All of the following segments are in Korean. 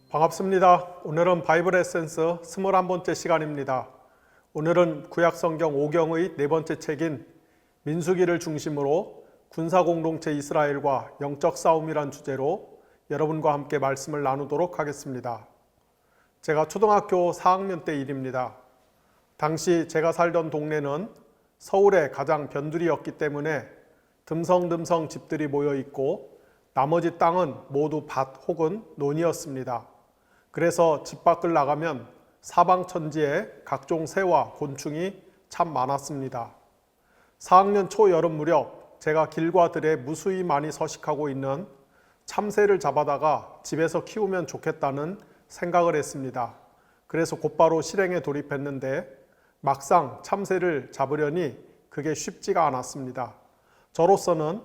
반갑습니다. 오늘은 바이블 에센스 21번째 시간입니다. 오늘은 구약성경 5경의 네 번째 책인 민수기를 중심으로 군사공동체 이스라엘과 영적 싸움이란 주제로 여러분과 함께 말씀을 나누도록 하겠습니다. 제가 초등학교 4학년 때 일입니다. 당시 제가 살던 동네는 서울의 가장 변두리였기 때문에 듬성듬성 집들이 모여 있고 나머지 땅은 모두 밭 혹은 논이었습니다. 그래서 집 밖을 나가면 사방천지에 각종 새와 곤충이 참 많았습니다. 4학년 초 여름 무렵 제가 길과 들에 무수히 많이 서식하고 있는 참새를 잡아다가 집에서 키우면 좋겠다는 생각을 했습니다. 그래서 곧바로 실행에 돌입했는데 막상 참새를 잡으려니 그게 쉽지가 않았습니다. 저로서는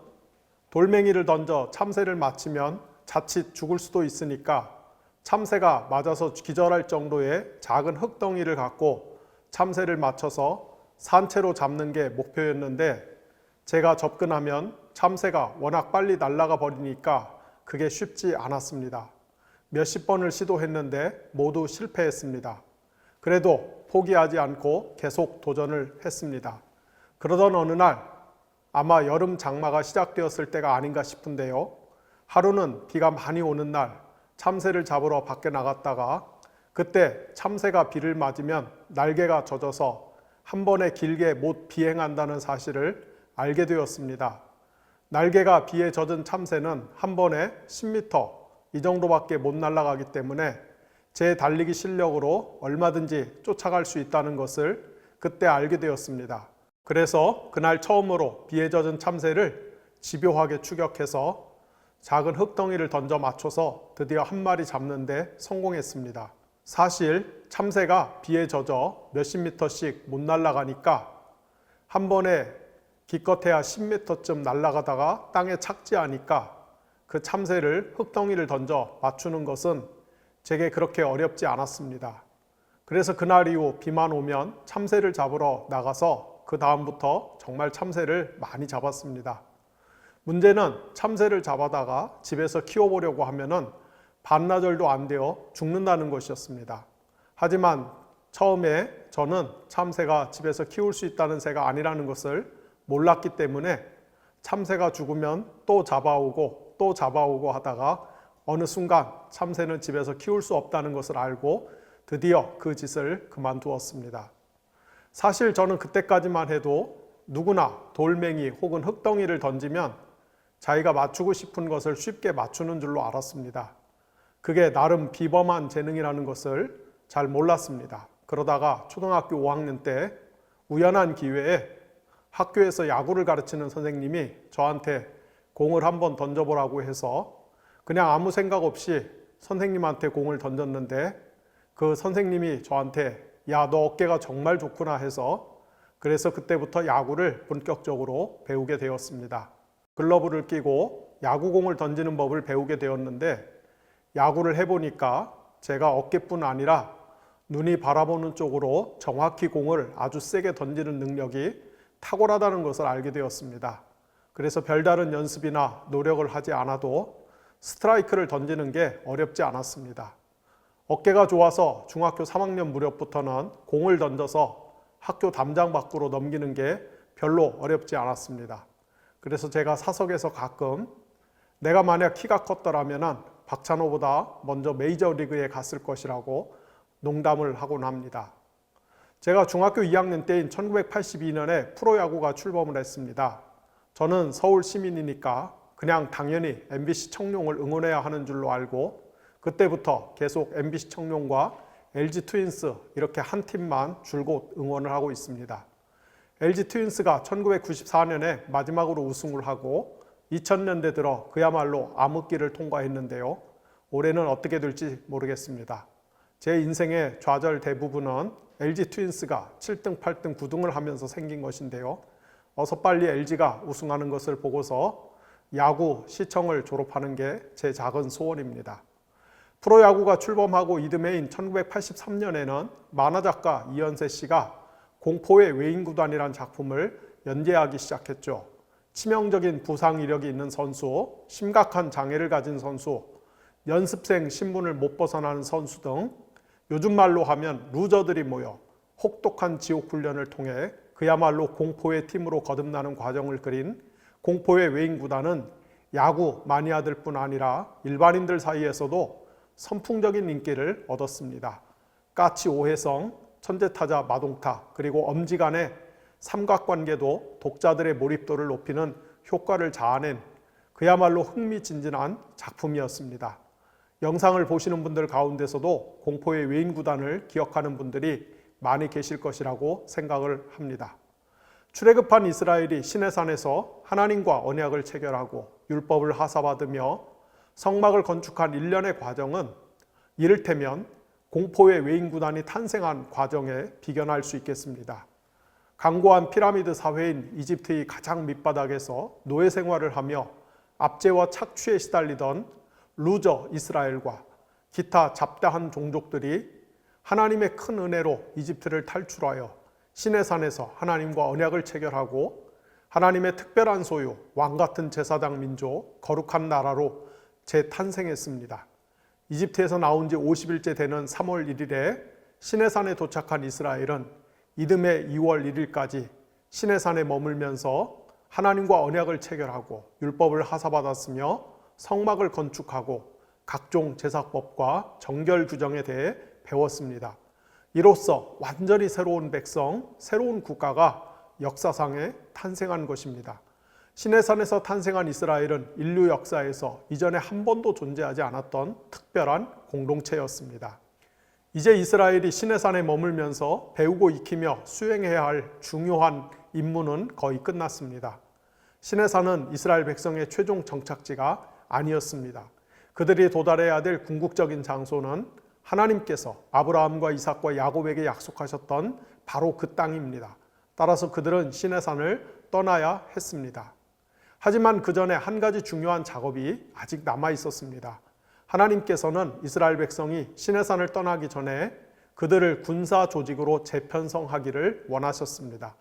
돌멩이를 던져 참새를 맞히면 자칫 죽을 수도 있으니까 참새가 맞아서 기절할 정도의 작은 흙덩이를 갖고 참새를 맞춰서 산채로 잡는 게 목표였는데 제가 접근하면 참새가 워낙 빨리 날아가 버리니까 그게 쉽지 않았습니다. 몇십 번을 시도했는데 모두 실패했습니다. 그래도 포기하지 않고 계속 도전을 했습니다. 그러던 어느 날 아마 여름 장마가 시작되었을 때가 아닌가 싶은데요. 하루는 비가 많이 오는 날 참새를 잡으러 밖에 나갔다가 그때 참새가 비를 맞으면 날개가 젖어서 한 번에 길게 못 비행한다는 사실을 알게 되었습니다. 날개가 비에 젖은 참새는 한 번에 10m 이 정도밖에 못 날아가기 때문에 제 달리기 실력으로 얼마든지 쫓아갈 수 있다는 것을 그때 알게 되었습니다. 그래서 그날 처음으로 비에 젖은 참새를 집요하게 추격해서 작은 흙덩이를 던져 맞춰서 드디어 한 마리 잡는데 성공했습니다. 사실 참새가 비에 젖어 몇십 미터씩 못 날아가니까 한 번에 기껏해야 10m쯤 날아가다가 땅에 착지하니까 그 참새를 흙덩이를 던져 맞추는 것은 제게 그렇게 어렵지 않았습니다. 그래서 그날 이후 비만 오면 참새를 잡으러 나가서 그 다음부터 정말 참새를 많이 잡았습니다. 문제는 참새를 잡아다가 집에서 키워보려고 하면은 반나절도 안 되어 죽는다는 것이었습니다. 하지만 처음에 저는 참새가 집에서 키울 수 있다는 새가 아니라는 것을 몰랐기 때문에 참새가 죽으면 또 잡아오고 하다가 어느 순간 참새는 집에서 키울 수 없다는 것을 알고 드디어 그 짓을 그만두었습니다. 사실 저는 그때까지만 해도 누구나 돌멩이 혹은 흙덩이를 던지면 자기가 맞추고 싶은 것을 쉽게 맞추는 줄로 알았습니다. 그게 나름 비범한 재능이라는 것을 잘 몰랐습니다. 그러다가 초등학교 5학년 때 우연한 기회에 학교에서 야구를 가르치는 선생님이 저한테 공을 한번 던져보라고 해서 그냥 아무 생각 없이 선생님한테 공을 던졌는데 그 선생님이 저한테 야, 너 어깨가 정말 좋구나 해서 그래서 그때부터 야구를 본격적으로 배우게 되었습니다. 글러브를 끼고 야구공을 던지는 법을 배우게 되었는데 야구를 해보니까 제가 어깨뿐 아니라 눈이 바라보는 쪽으로 정확히 공을 아주 세게 던지는 능력이 탁월하다는 것을 알게 되었습니다. 그래서 별다른 연습이나 노력을 하지 않아도 스트라이크를 던지는 게 어렵지 않았습니다. 어깨가 좋아서 중학교 3학년 무렵부터는 공을 던져서 학교 담장 밖으로 넘기는 게 별로 어렵지 않았습니다. 그래서 제가 사석에서 가끔 내가 만약 키가 컸더라면 박찬호보다 먼저 메이저리그에 갔을 것이라고 농담을 하곤 합니다. 제가 중학교 2학년 때인 1982년에 프로야구가 출범을 했습니다. 저는 서울 시민이니까 그냥 당연히 MBC 청룡을 응원해야 하는 줄로 알고 그때부터 계속 MBC 청룡과 LG 트윈스 이렇게 한 팀만 줄곧 응원을 하고 있습니다. LG 트윈스가 1994년에 마지막으로 우승을 하고 2000년대 들어 그야말로 암흑기를 통과했는데요. 올해는 어떻게 될지 모르겠습니다. 제 인생의 좌절 대부분은 LG 트윈스가 7등, 8등, 9등을 하면서 생긴 것인데요. 어서 빨리 LG가 우승하는 것을 보고서 야구 시청을 졸업하는 게 제 작은 소원입니다. 프로야구가 출범하고 이듬해인 1983년에는 만화작가 이현세 씨가 공포의 외인구단이라는 작품을 연재하기 시작했죠. 치명적인 부상 이력이 있는 선수, 심각한 장애를 가진 선수, 연습생 신분을 못 벗어나는 선수 등 요즘 말로 하면 루저들이 모여 혹독한 지옥 훈련을 통해 그야말로 공포의 팀으로 거듭나는 과정을 그린 공포의 외인 구단은 야구 마니아들뿐 아니라 일반인들 사이에서도 선풍적인 인기를 얻었습니다. 까치 오해성, 천재타자 마동타, 그리고 엄지간의 삼각관계도 독자들의 몰입도를 높이는 효과를 자아낸 그야말로 흥미진진한 작품이었습니다. 영상을 보시는 분들 가운데서도 공포의 외인 구단을 기억하는 분들이 많이 계실 것이라고 생각을 합니다. 출애굽한 이스라엘이 시내산에서 하나님과 언약을 체결하고 율법을 하사받으며 성막을 건축한 일련의 과정은 이를테면 공포의 외인 구단이 탄생한 과정에 비견할 수 있겠습니다. 강고한 피라미드 사회인 이집트의 가장 밑바닥에서 노예 생활을 하며 압제와 착취에 시달리던 루저 이스라엘과 기타 잡다한 종족들이 하나님의 큰 은혜로 이집트를 탈출하여 시내산에서 하나님과 언약을 체결하고 하나님의 특별한 소유, 왕같은 제사장 민족, 거룩한 나라로 재탄생했습니다. 이집트에서 나온 지 50일째 되는 3월 1일에 시내산에 도착한 이스라엘은 이듬해 2월 1일까지 시내산에 머물면서 하나님과 언약을 체결하고 율법을 하사받았으며 성막을 건축하고 각종 제사법과 정결 규정에 대해 배웠습니다. 이로써 완전히 새로운 백성, 새로운 국가가 역사상에 탄생한 것입니다. 시내산에서 탄생한 이스라엘은 인류 역사에서 이전에 한 번도 존재하지 않았던 특별한 공동체였습니다. 이제 이스라엘이 시내산에 머물면서 배우고 익히며 수행해야 할 중요한 임무는 거의 끝났습니다. 시내산은 이스라엘 백성의 최종 정착지가 아니었습니다. 그들이 도달해야 될 궁극적인 장소는 하나님께서 아브라함과 이삭과 야곱에게 약속하셨던 바로 그 땅입니다. 따라서 그들은 시내산을 떠나야 했습니다. 하지만 그 전에 한 가지 중요한 작업이 아직 남아 있었습니다. 하나님께서는 이스라엘 백성이 시내산을 떠나기 전에 그들을 군사 조직으로 재편성하기를 원하셨습니다.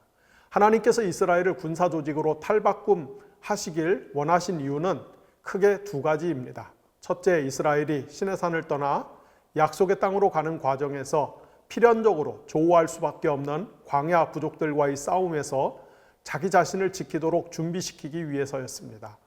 하나님께서 이스라엘을 군사 조직으로 탈바꿈하시길 원하신 이유는 크게 두 가지입니다. 첫째, 이스라엘이 시내산을 떠나 약속의 땅으로 가는 과정에서 필연적으로 조우할 수밖에 없는 광야 부족들과의 싸움에서 자기 자신을 지키도록 준비시키기 위해서였습니다.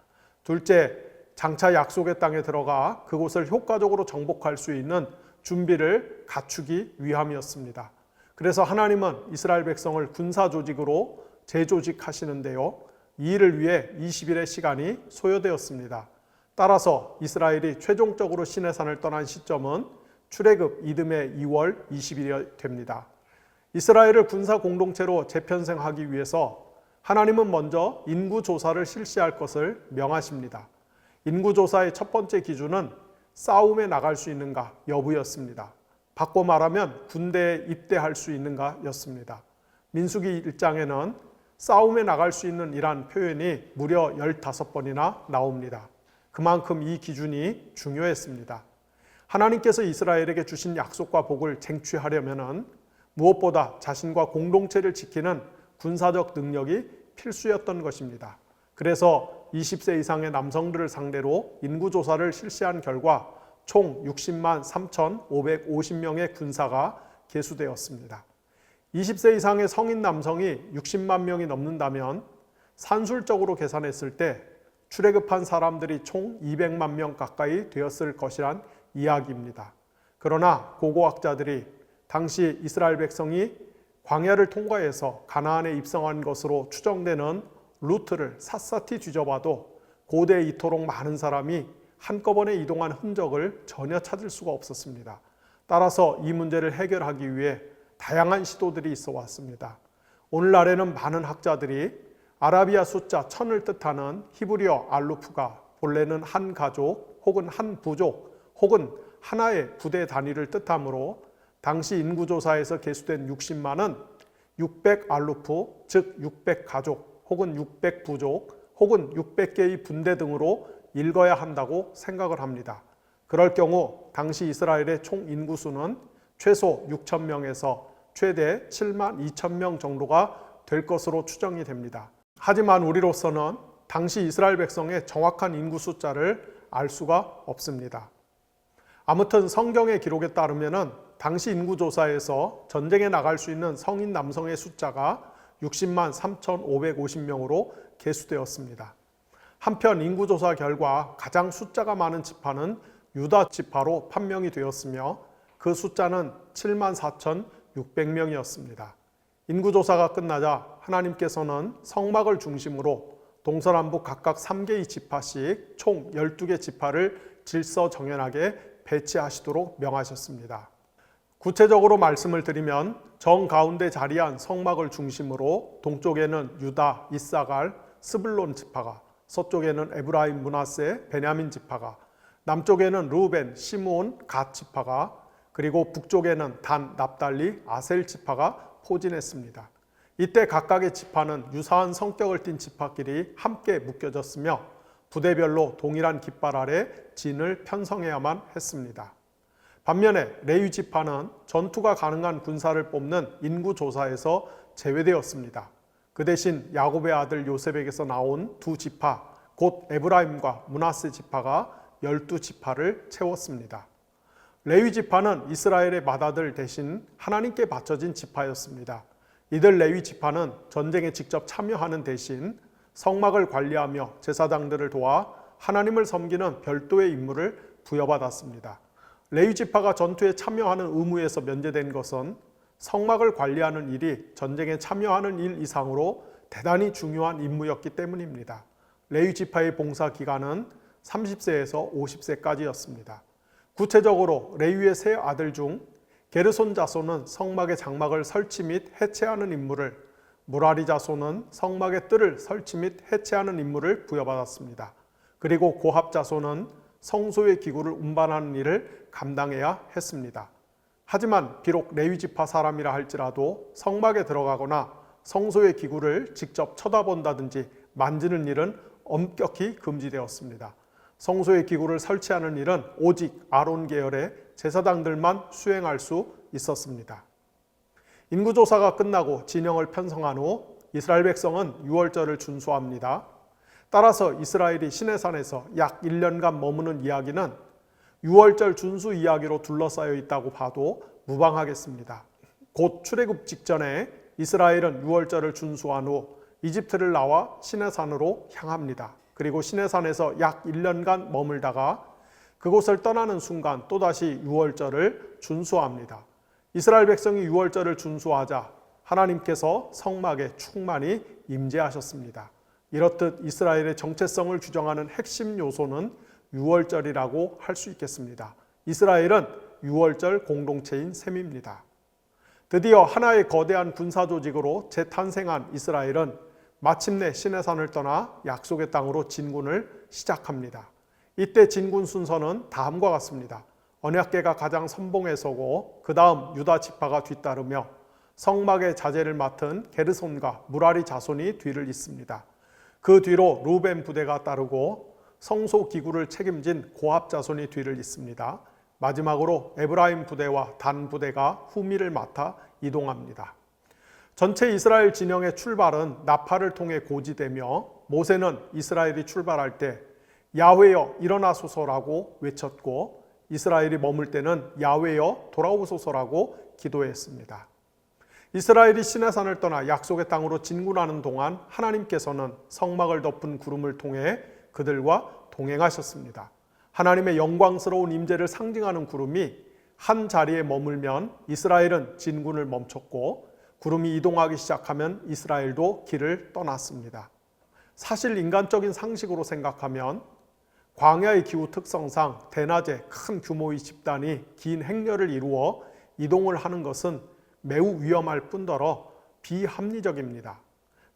둘째, 장차 약속의 땅에 들어가 그곳을 효과적으로 정복할 수 있는 준비를 갖추기 위함이었습니다. 그래서 하나님은 이스라엘 백성을 군사 조직으로 재조직하시는데요. 이 일을 위해 20일의 시간이 소요되었습니다. 따라서 이스라엘이 최종적으로 시내산을 떠난 시점은 출애굽 이듬해 2월 20일이 됩니다. 이스라엘을 군사 공동체로 재편성하기 위해서 하나님은 먼저 인구조사를 실시할 것을 명하십니다. 인구조사의 첫 번째 기준은 싸움에 나갈 수 있는가 여부였습니다. 바꿔 말하면 군대에 입대할 수 있는가 였습니다. 민수기 1장에는 싸움에 나갈 수 있는 이란 표현이 무려 15번이나 나옵니다. 그만큼 이 기준이 중요했습니다. 하나님께서 이스라엘에게 주신 약속과 복을 쟁취하려면 무엇보다 자신과 공동체를 지키는 군사적 능력이 필수였던 것입니다. 그래서 20세 이상의 남성들을 상대로 인구조사를 실시한 결과 총 60만 3,550명의 군사가 계수되었습니다. 20세 이상의 성인 남성이 60만 명이 넘는다면 산술적으로 계산했을 때 출애굽한 사람들이 총 200만 명 가까이 되었을 것이란 이야기입니다. 그러나 고고학자들이 당시 이스라엘 백성이 광야를 통과해서 가나안에 입성한 것으로 추정되는 루트를 샅샅이 뒤져봐도 고대에 이토록 많은 사람이 한꺼번에 이동한 흔적을 전혀 찾을 수가 없었습니다. 따라서 이 문제를 해결하기 위해 다양한 시도들이 있어 왔습니다. 오늘날에는 많은 학자들이 아라비아 숫자 1000을 뜻하는 히브리어 알루프가 본래는 한 가족 혹은 한 부족 혹은 하나의 부대 단위를 뜻하므로 당시 인구조사에서 계수된 60만은 600 알루프, 즉 600 가족 혹은 600 부족 혹은 600개의 분대 등으로 읽어야 한다고 생각을 합니다. 그럴 경우 당시 이스라엘의 총 인구수는 최소 6,000명에서 최대 7만 2천 명 정도가 될 것으로 추정이 됩니다. 하지만 우리로서는 당시 이스라엘 백성의 정확한 인구 숫자를 알 수가 없습니다. 아무튼 성경의 기록에 따르면은 당시 인구조사에서 전쟁에 나갈 수 있는 성인 남성의 숫자가 60만 3,550명으로 계수되었습니다. 한편 인구조사 결과 가장 숫자가 많은 지파는 유다 지파로 판명이 되었으며 그 숫자는 7만 4,600명이었습니다. 인구조사가 끝나자 하나님께서는 성막을 중심으로 동서남북 각각 3개의 지파씩 총 12개 지파를 질서정연하게 배치하시도록 명하셨습니다. 구체적으로 말씀을 드리면 정 가운데 자리한 성막을 중심으로 동쪽에는 유다, 이사갈, 스불론 지파가, 서쪽에는 에브라임, 므낫세, 베냐민 지파가, 남쪽에는 르우벤, 시므온, 갓 지파가, 그리고 북쪽에는 단, 납달리, 아셀 지파가 포진했습니다. 이때 각각의 지파는 유사한 성격을 띤 지파끼리 함께 묶여졌으며 부대별로 동일한 깃발 아래 진을 편성해야만 했습니다. 반면에 레위 지파는 전투가 가능한 군사를 뽑는 인구조사에서 제외되었습니다. 그 대신 야곱의 아들 요셉에게서 나온 두 지파, 곧 에브라임과 므낫세 지파가 12지파를 채웠습니다. 레위 지파는 이스라엘의 맏아들 대신 하나님께 바쳐진 지파였습니다. 이들 레위 지파는 전쟁에 직접 참여하는 대신 성막을 관리하며 제사장들을 도와 하나님을 섬기는 별도의 임무를 부여받았습니다. 레위 지파가 전투에 참여하는 의무에서 면제된 것은 성막을 관리하는 일이 전쟁에 참여하는 일 이상으로 대단히 중요한 임무였기 때문입니다. 레위 지파의 봉사 기간은 30세에서 50세까지였습니다. 구체적으로 레위의 세 아들 중 게르손 자손은 성막의 장막을 설치 및 해체하는 임무를, 무라리 자손은 성막의 뜰을 설치 및 해체하는 임무를 부여받았습니다. 그리고 고합 자손은 성소의 기구를 운반하는 일을 감당해야 했습니다. 하지만 비록 레위 지파 사람이라 할지라도 성막에 들어가거나 성소의 기구를 직접 쳐다본다든지 만지는 일은 엄격히 금지되었습니다. 성소의 기구를 설치하는 일은 오직 아론 계열의 제사장들만 수행할 수 있었습니다. 인구조사가 끝나고 진영을 편성한 후 이스라엘 백성은 유월절을 준수합니다. 따라서 이스라엘이 시내산에서 약 1년간 머무는 이야기는 유월절 준수 이야기로 둘러싸여 있다고 봐도 무방하겠습니다. 곧 출애굽 직전에 이스라엘은 유월절을 준수한 후 이집트를 나와 시내산으로 향합니다. 그리고 시내산에서 약 1년간 머물다가 그곳을 떠나는 순간 또다시 유월절을 준수합니다. 이스라엘 백성이 유월절을 준수하자 하나님께서 성막에 충만히 임재하셨습니다. 이렇듯 이스라엘의 정체성을 규정하는 핵심 요소는 유월절이라고 할 수 있겠습니다. 이스라엘은 유월절 공동체인 셈입니다. 드디어 하나의 거대한 군사 조직으로 재탄생한 이스라엘은 마침내 시내산을 떠나 약속의 땅으로 진군을 시작합니다. 이때 진군 순서는 다음과 같습니다. 언약궤가 가장 선봉에 서고 그 다음 유다 지파가 뒤따르며 성막의 자재를 맡은 게르손과 무라리 자손이 뒤를 잇습니다. 그 뒤로 르우벤 부대가 따르고 성소 기구를 책임진 고합 자손이 뒤를 잇습니다. 마지막으로 에브라임 부대와 단 부대가 후미를 맡아 이동합니다. 전체 이스라엘 진영의 출발은 나팔을 통해 고지되며 모세는 이스라엘이 출발할 때 야훼여 일어나소서라고 외쳤고 이스라엘이 머물 때는 야훼여 돌아오소서라고 기도했습니다. 이스라엘이 시내산을 떠나 약속의 땅으로 진군하는 동안 하나님께서는 성막을 덮은 구름을 통해 그들과 동행하셨습니다. 하나님의 영광스러운 임재를 상징하는 구름이 한 자리에 머물면 이스라엘은 진군을 멈췄고 구름이 이동하기 시작하면 이스라엘도 길을 떠났습니다. 사실 인간적인 상식으로 생각하면 광야의 기후 특성상 대낮에 큰 규모의 집단이 긴 행렬을 이루어 이동을 하는 것은 매우 위험할 뿐더러 비합리적입니다.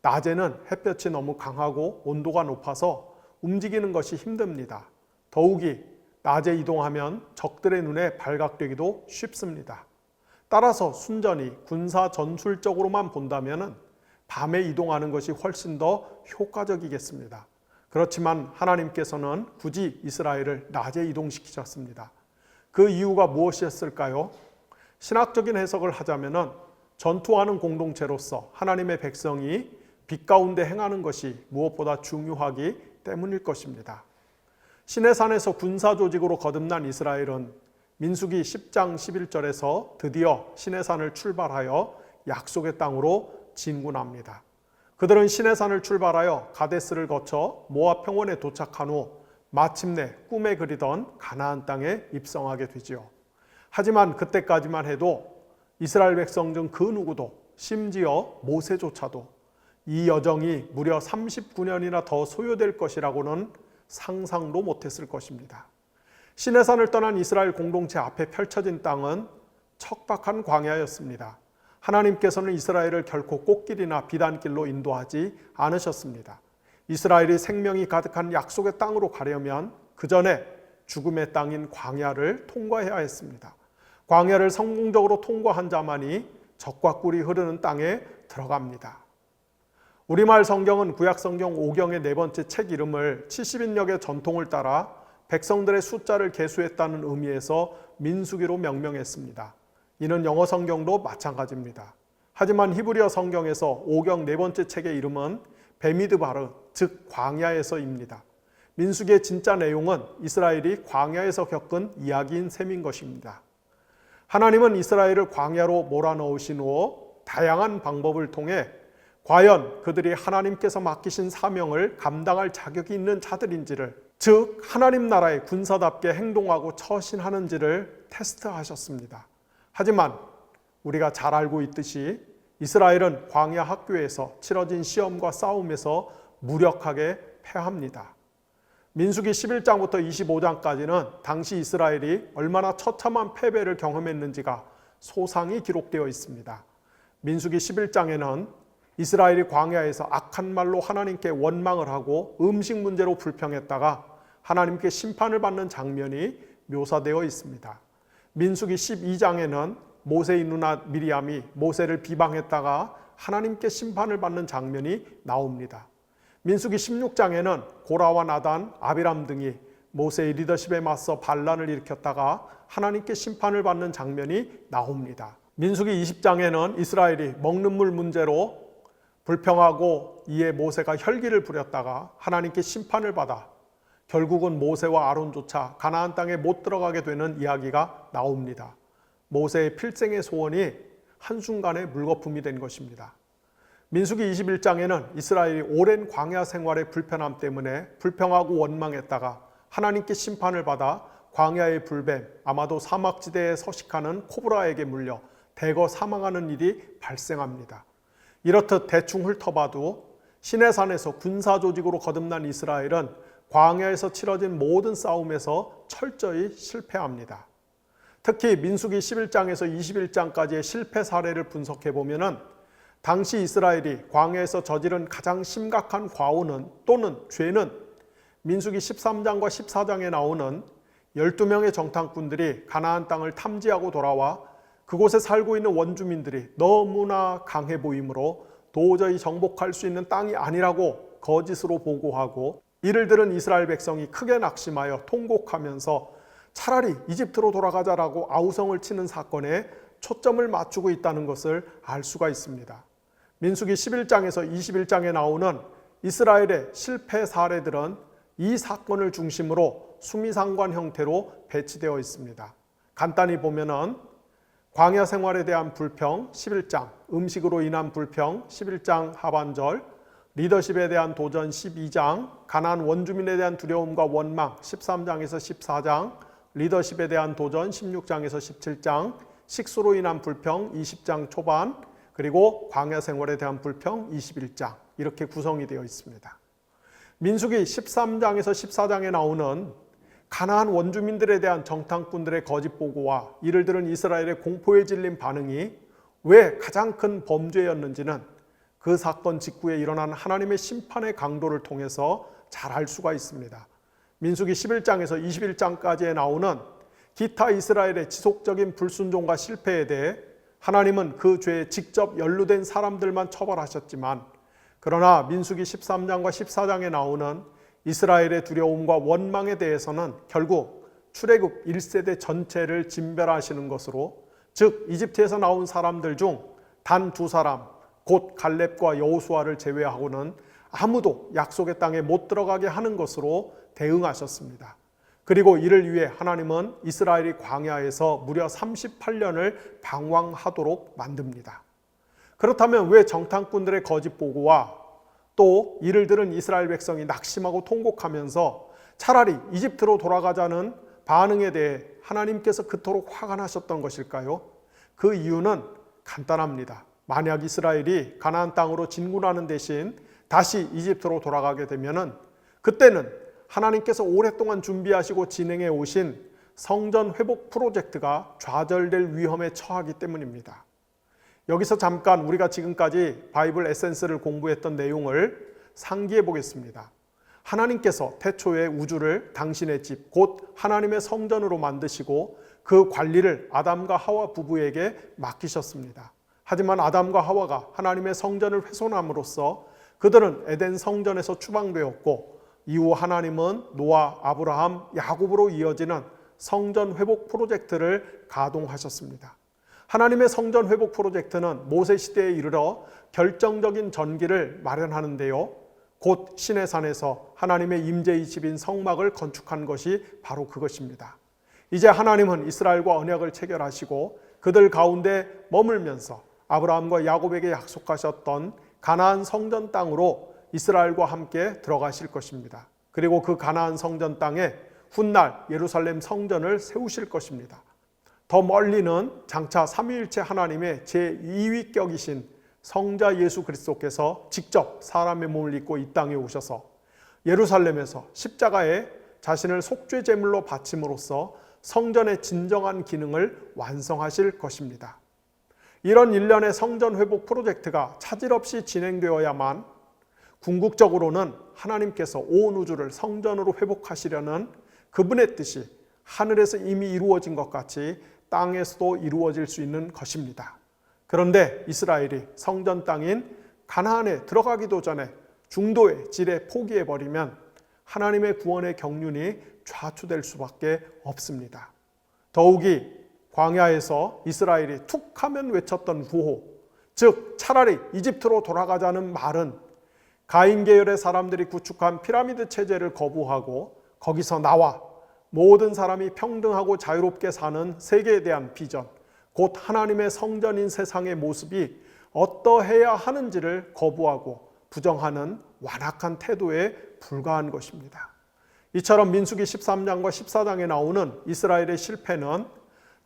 낮에는 햇볕이 너무 강하고 온도가 높아서 움직이는 것이 힘듭니다. 더욱이 낮에 이동하면 적들의 눈에 발각되기도 쉽습니다. 따라서 순전히 군사 전술적으로만 본다면 밤에 이동하는 것이 훨씬 더 효과적이겠습니다. 그렇지만 하나님께서는 굳이 이스라엘을 낮에 이동시키셨습니다. 그 이유가 무엇이었을까요? 신학적인 해석을 하자면 전투하는 공동체로서 하나님의 백성이 빛 가운데 행하는 것이 무엇보다 중요하기 때문일 것입니다. 시내산에서 군사 조직으로 거듭난 이스라엘은 민수기 10장 11절에서 드디어 시내산을 출발하여 약속의 땅으로 진군합니다. 그들은 시내산을 출발하여 가데스를 거쳐 모압 평원에 도착한 후 마침내 꿈에 그리던 가나안 땅에 입성하게 되지요. 하지만 그때까지만 해도 이스라엘 백성 중 그 누구도, 심지어 모세조차도 이 여정이 무려 39년이나 더 소요될 것이라고는 상상도 못했을 것입니다. 시내산을 떠난 이스라엘 공동체 앞에 펼쳐진 땅은 척박한 광야였습니다. 하나님께서는 이스라엘을 결코 꽃길이나 비단길로 인도하지 않으셨습니다. 이스라엘이 생명이 가득한 약속의 땅으로 가려면 그 전에 죽음의 땅인 광야를 통과해야 했습니다. 광야를 성공적으로 통과한 자만이 젖과 꿀이 흐르는 땅에 들어갑니다. 우리말 성경은 구약성경 5경의 네 번째 책 이름을 70인역의 전통을 따라 백성들의 숫자를 계수했다는 의미에서 민수기로 명명했습니다. 이는 영어 성경도 마찬가지입니다. 하지만 히브리어 성경에서 5경 네 번째 책의 이름은 베미드바르, 즉 광야에서입니다. 민수기의 진짜 내용은 이스라엘이 광야에서 겪은 이야기인 셈인 것입니다. 하나님은 이스라엘을 광야로 몰아넣으신 후 다양한 방법을 통해 과연 그들이 하나님께서 맡기신 사명을 감당할 자격이 있는 자들인지를, 즉 하나님 나라의 군사답게 행동하고 처신하는지를 테스트하셨습니다. 하지만 우리가 잘 알고 있듯이 이스라엘은 광야 학교에서 치러진 시험과 싸움에서 무력하게 패합니다. 민수기 11장부터 25장까지는 당시 이스라엘이 얼마나 처참한 패배를 경험했는지가 소상히 기록되어 있습니다. 민수기 11장에는 이스라엘이 광야에서 악한 말로 하나님께 원망을 하고 음식 문제로 불평했다가 하나님께 심판을 받는 장면이 묘사되어 있습니다. 민수기 12장에는 모세의 누나 미리암이 모세를 비방했다가 하나님께 심판을 받는 장면이 나옵니다. 민수기 16장에는 고라와 나단, 아비람 등이 모세의 리더십에 맞서 반란을 일으켰다가 하나님께 심판을 받는 장면이 나옵니다. 민수기 20장에는 이스라엘이 먹는 물 문제로 불평하고 이에 모세가 혈기를 부렸다가 하나님께 심판을 받아 결국은 모세와 아론조차 가나안 땅에 못 들어가게 되는 이야기가 나옵니다. 모세의 필생의 소원이 한순간에 물거품이 된 것입니다. 민수기 21장에는 이스라엘이 오랜 광야 생활의 불편함 때문에 불평하고 원망했다가 하나님께 심판을 받아 광야의 불뱀, 아마도 사막지대에 서식하는 코브라에게 물려 대거 사망하는 일이 발생합니다. 이렇듯 대충 훑어봐도 시내산에서 군사조직으로 거듭난 이스라엘은 광야에서 치러진 모든 싸움에서 철저히 실패합니다. 특히 민수기 11장에서 21장까지의 실패 사례를 분석해보면 당시 이스라엘이 광야에서 저지른 가장 심각한 과오는 또는 죄는 민수기 13장과 14장에 나오는 12명의 정탐꾼들이 가나안 땅을 탐지하고 돌아와 그곳에 살고 있는 원주민들이 너무나 강해 보이므로 도저히 정복할 수 있는 땅이 아니라고 거짓으로 보고하고 이를 들은 이스라엘 백성이 크게 낙심하여 통곡하면서 차라리 이집트로 돌아가자라고 아우성을 치는 사건에 초점을 맞추고 있다는 것을 알 수가 있습니다. 민수기 11장에서 21장에 나오는 이스라엘의 실패 사례들은 이 사건을 중심으로 수미상관 형태로 배치되어 있습니다. 간단히 보면은 광야 생활에 대한 불평 11장, 음식으로 인한 불평 11장 하반절, 리더십에 대한 도전 12장, 가나안 원주민에 대한 두려움과 원망 13장에서 14장, 리더십에 대한 도전 16장에서 17장, 식수로 인한 불평 20장 초반, 그리고 광야 생활에 대한 불평 21장, 이렇게 구성이 되어 있습니다. 민수기 13장에서 14장에 나오는 가나안 원주민들에 대한 정탐꾼들의 거짓 보고와 이를 들은 이스라엘의 공포에 질린 반응이 왜 가장 큰 범죄였는지는 그 사건 직후에 일어난 하나님의 심판의 강도를 통해서 잘 알 수가 있습니다. 민수기 11장에서 21장까지에 나오는 기타 이스라엘의 지속적인 불순종과 실패에 대해 하나님은 그 죄에 직접 연루된 사람들만 처벌하셨지만, 그러나 민수기 13장과 14장에 나오는 이스라엘의 두려움과 원망에 대해서는 결국 출애굽 1세대 전체를 진멸하시는 것으로, 즉 이집트에서 나온 사람들 중 단 2사람 곧 갈렙과 여호수아를 제외하고는 아무도 약속의 땅에 못 들어가게 하는 것으로 대응하셨습니다. 그리고 이를 위해 하나님은 이스라엘이 광야에서 무려 38년을 방황하도록 만듭니다. 그렇다면 왜 정탐꾼들의 거짓 보고와 또 이를 들은 이스라엘 백성이 낙심하고 통곡하면서 차라리 이집트로 돌아가자는 반응에 대해 하나님께서 그토록 화가 나셨던 것일까요? 그 이유는 간단합니다. 만약 이스라엘이 가나안 땅으로 진군하는 대신 다시 이집트로 돌아가게 되면은 그때는 하나님께서 오랫동안 준비하시고 진행해 오신 성전 회복 프로젝트가 좌절될 위험에 처하기 때문입니다. 여기서 잠깐 우리가 지금까지 바이블 에센스를 공부했던 내용을 상기해 보겠습니다. 하나님께서 태초에 우주를 당신의 집, 곧 하나님의 성전으로 만드시고 그 관리를 아담과 하와 부부에게 맡기셨습니다. 하지만 아담과 하와가 하나님의 성전을 훼손함으로써 그들은 에덴 성전에서 추방되었고 이후 하나님은 노아, 아브라함, 야곱으로 이어지는 성전 회복 프로젝트를 가동하셨습니다. 하나님의 성전 회복 프로젝트는 모세 시대에 이르러 결정적인 전기를 마련하는데요. 곧 시내산에서 하나님의 임재의 집인 성막을 건축한 것이 바로 그것입니다. 이제 하나님은 이스라엘과 언약을 체결하시고 그들 가운데 머물면서 아브라함과 야곱에게 약속하셨던 가나안 성전 땅으로 이스라엘과 함께 들어가실 것입니다. 그리고 그 가나안 성전 땅에 훗날 예루살렘 성전을 세우실 것입니다. 더 멀리는 장차 삼위일체 하나님의 제2위격이신 성자 예수 그리스도께서 직접 사람의 몸을 입고 이 땅에 오셔서 예루살렘에서 십자가에 자신을 속죄 제물로 바침으로써 성전의 진정한 기능을 완성하실 것입니다. 이런 일련의 성전 회복 프로젝트가 차질 없이 진행되어야만 궁극적으로는 하나님께서 온 우주를 성전으로 회복하시려는 그분의 뜻이 하늘에서 이미 이루어진 것 같이 땅에서도 이루어질 수 있는 것입니다. 그런데 이스라엘이 성전 땅인 가나안에 들어가기도 전에 중도의 질에 포기해버리면 하나님의 구원의 경륜이 좌초될 수밖에 없습니다. 더욱이 광야에서 이스라엘이 툭 하면 외쳤던 구호, 즉 차라리 이집트로 돌아가자는 말은 가인 계열의 사람들이 구축한 피라미드 체제를 거부하고 거기서 나와 모든 사람이 평등하고 자유롭게 사는 세계에 대한 비전, 곧 하나님의 성전인 세상의 모습이 어떠해야 하는지를 거부하고 부정하는 완악한 태도에 불과한 것입니다. 이처럼 민수기 13장과 14장에 나오는 이스라엘의 실패는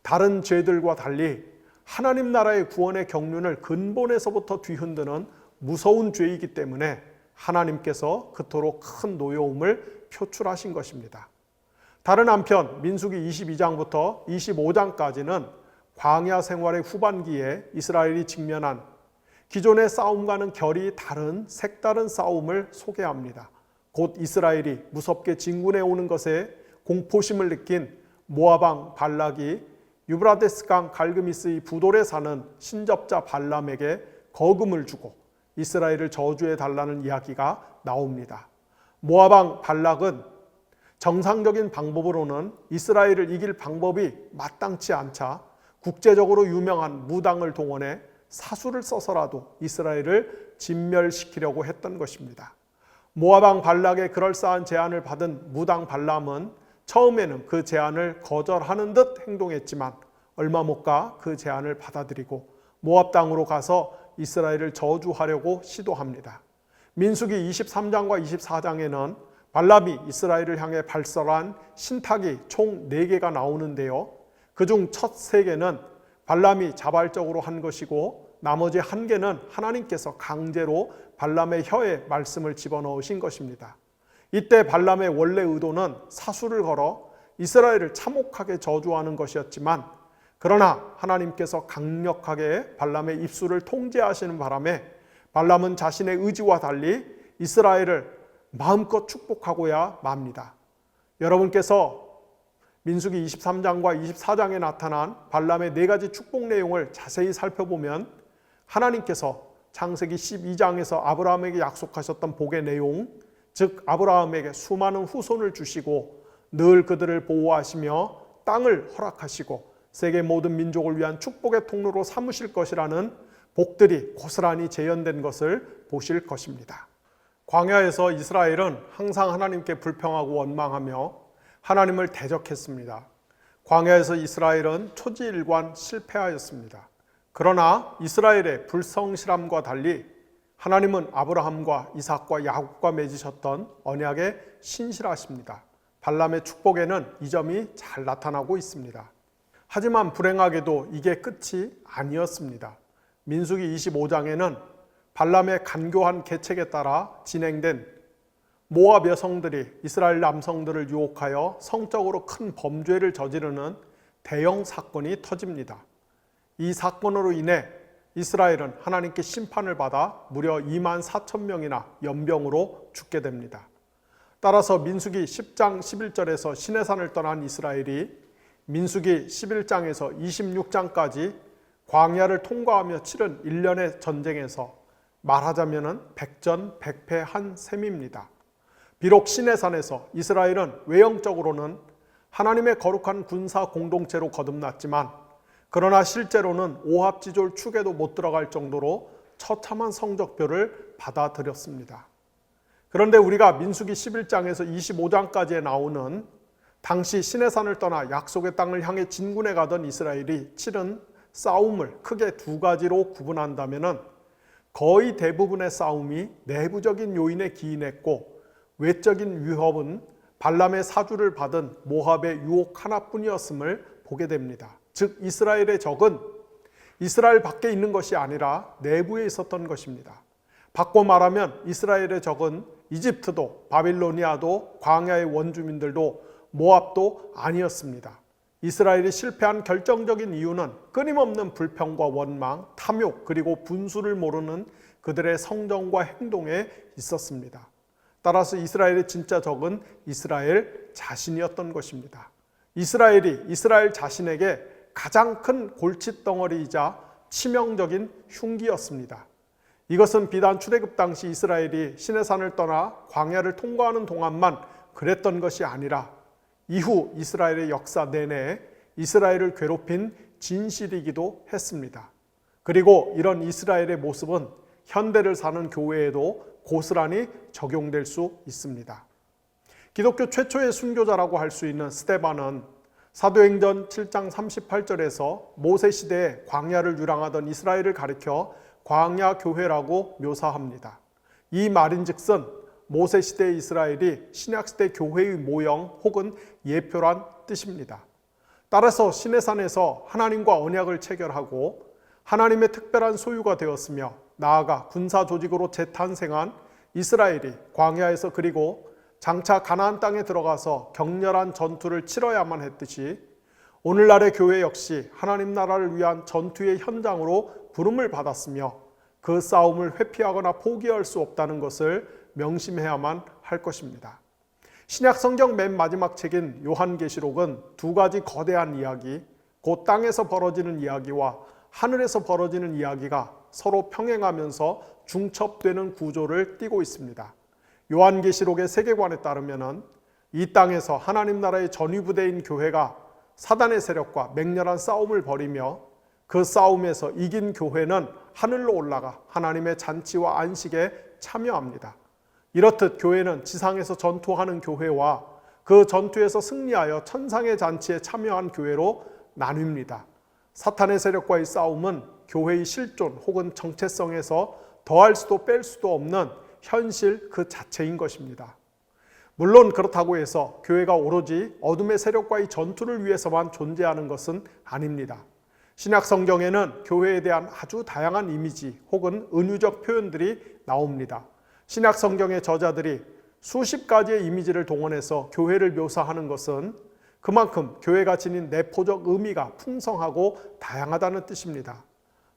다른 죄들과 달리 하나님 나라의 구원의 경륜을 근본에서부터 뒤흔드는 무서운 죄이기 때문에 하나님께서 그토록 큰 노여움을 표출하신 것입니다. 다른 한편 민수기 22장부터 25장까지는 광야 생활의 후반기에 이스라엘이 직면한 기존의 싸움과는 결이 다른 색다른 싸움을 소개합니다. 곧 이스라엘이 무섭게 진군해 오는 것에 공포심을 느낀 모압 왕 발락이 유브라데스 강 갈그미스의 부돌에 사는 신접자 발람에게 거금을 주고 이스라엘을 저주해 달라는 이야기가 나옵니다. 모압 왕 발락은 정상적인 방법으로는 이스라엘을 이길 방법이 마땅치 않자 국제적으로 유명한 무당을 동원해 사수를 써서라도 이스라엘을 진멸시키려고 했던 것입니다. 모압 왕 발락의 그럴싸한 제안을 받은 무당 발람은 처음에는 그 제안을 거절하는 듯 행동했지만 얼마 못 가 그 제안을 받아들이고 모압 땅으로 가서 이스라엘을 저주하려고 시도합니다. 민수기 23장과 24장에는 발람이 이스라엘을 향해 발설한 신탁이 총 4개가 나오는데요. 그중 첫 3개는 발람이 자발적으로 한 것이고 나머지 1개는 하나님께서 강제로 발람의 혀에 말씀을 집어넣으신 것입니다. 이때 발람의 원래 의도는 사수를 걸어 이스라엘을 참혹하게 저주하는 것이었지만 그러나 하나님께서 강력하게 발람의 입술을 통제하시는 바람에 발람은 자신의 의지와 달리 이스라엘을 마음껏 축복하고야 맙니다. 여러분께서 민수기 23장과 24장에 나타난 발람의 4가지 축복 내용을 자세히 살펴보면 하나님께서 창세기 12장에서 아브라함에게 약속하셨던 복의 내용, 즉 아브라함에게 수많은 후손을 주시고 늘 그들을 보호하시며 땅을 허락하시고 세계 모든 민족을 위한 축복의 통로로 삼으실 것이라는 복들이 고스란히 재현된 것을 보실 것입니다. 광야에서 이스라엘은 항상 하나님께 불평하고 원망하며 하나님을 대적했습니다. 광야에서 이스라엘은 초지일관 실패하였습니다. 그러나 이스라엘의 불성실함과 달리 하나님은 아브라함과 이삭과 야곱과 맺으셨던 언약에 신실하십니다. 발람의 축복에는 이 점이 잘 나타나고 있습니다. 하지만 불행하게도 이게 끝이 아니었습니다. 민수기 25장에는 발람의 간교한 계책에 따라 진행된 모압 여성들이 이스라엘 남성들을 유혹하여 성적으로 큰 범죄를 저지르는 대형 사건이 터집니다. 이 사건으로 인해 이스라엘은 하나님께 심판을 받아 무려 2만 4천 명이나 연병으로 죽게 됩니다. 따라서 민수기 10장 11절에서 시내산을 떠난 이스라엘이 민수기 11장에서 26장까지 광야를 통과하며 치른 1년의 전쟁에서 말하자면 백전백패한 셈입니다. 비록 시내산에서 이스라엘은 외형적으로는 하나님의 거룩한 군사 공동체로 거듭났지만 그러나 실제로는 오합지졸 축에도 못 들어갈 정도로 처참한 성적표를 받아들였습니다. 그런데 우리가 민수기 11장에서 25장까지에 나오는 당시 시내산을 떠나 약속의 땅을 향해 진군해 가던 이스라엘이 치른 싸움을 크게 두 가지로 구분한다면 거의 대부분의 싸움이 내부적인 요인에 기인했고 외적인 위협은 발람의 사주를 받은 모압의 유혹 하나뿐이었음을 보게 됩니다. 즉 이스라엘의 적은 이스라엘 밖에 있는 것이 아니라 내부에 있었던 것입니다. 바꿔 말하면 이스라엘의 적은 이집트도 바빌로니아도 광야의 원주민들도 모압도 아니었습니다. 이스라엘이 실패한 결정적인 이유는 끊임없는 불평과 원망, 탐욕 그리고 분수를 모르는 그들의 성정과 행동에 있었습니다. 따라서 이스라엘의 진짜 적은 이스라엘 자신이었던 것입니다. 이스라엘이 이스라엘 자신에게 가장 큰 골칫덩어리이자 치명적인 흉기였습니다. 이것은 비단 출애굽 당시 이스라엘이 시내산을 떠나 광야를 통과하는 동안만 그랬던 것이 아니라 이후 이스라엘의 역사 내내 이스라엘을 괴롭힌 진실이기도 했습니다. 그리고 이런 이스라엘의 모습은 현대를 사는 교회에도 고스란히 적용될 수 있습니다. 기독교 최초의 순교자라고 할 수 있는 스데반은 사도행전 7장 38절에서 모세 시대에 광야를 유랑하던 이스라엘을 가리켜 광야 교회라고 묘사합니다. 이 말인즉슨 모세 시대의 이스라엘이 신약 시대 교회의 모형 혹은 예표란 뜻입니다. 따라서 시내산에서 하나님과 언약을 체결하고 하나님의 특별한 소유가 되었으며 나아가 군사 조직으로 재탄생한 이스라엘이 광야에서 그리고 장차 가나안 땅에 들어가서 격렬한 전투를 치러야만 했듯이 오늘날의 교회 역시 하나님 나라를 위한 전투의 현장으로 부름을 받았으며 그 싸움을 회피하거나 포기할 수 없다는 것을 명심해야만 할 것입니다. 신약 성경 맨 마지막 책인 요한계시록은 두 가지 거대한 이야기, 곧 땅에서 벌어지는 이야기와 하늘에서 벌어지는 이야기가 서로 평행하면서 중첩되는 구조를 띠고 있습니다. 요한계시록의 세계관에 따르면 이 땅에서 하나님 나라의 전위부대인 교회가 사단의 세력과 맹렬한 싸움을 벌이며 그 싸움에서 이긴 교회는 하늘로 올라가 하나님의 잔치와 안식에 참여합니다. 이렇듯 교회는 지상에서 전투하는 교회와 그 전투에서 승리하여 천상의 잔치에 참여한 교회로 나뉩니다. 사탄의 세력과의 싸움은 교회의 실존 혹은 정체성에서 더할 수도 뺄 수도 없는 현실 그 자체인 것입니다. 물론 그렇다고 해서 교회가 오로지 어둠의 세력과의 전투를 위해서만 존재하는 것은 아닙니다. 신약 성경에는 교회에 대한 아주 다양한 이미지 혹은 은유적 표현들이 나옵니다. 신약 성경의 저자들이 수십 가지의 이미지를 동원해서 교회를 묘사하는 것은 그만큼 교회가 지닌 내포적 의미가 풍성하고 다양하다는 뜻입니다.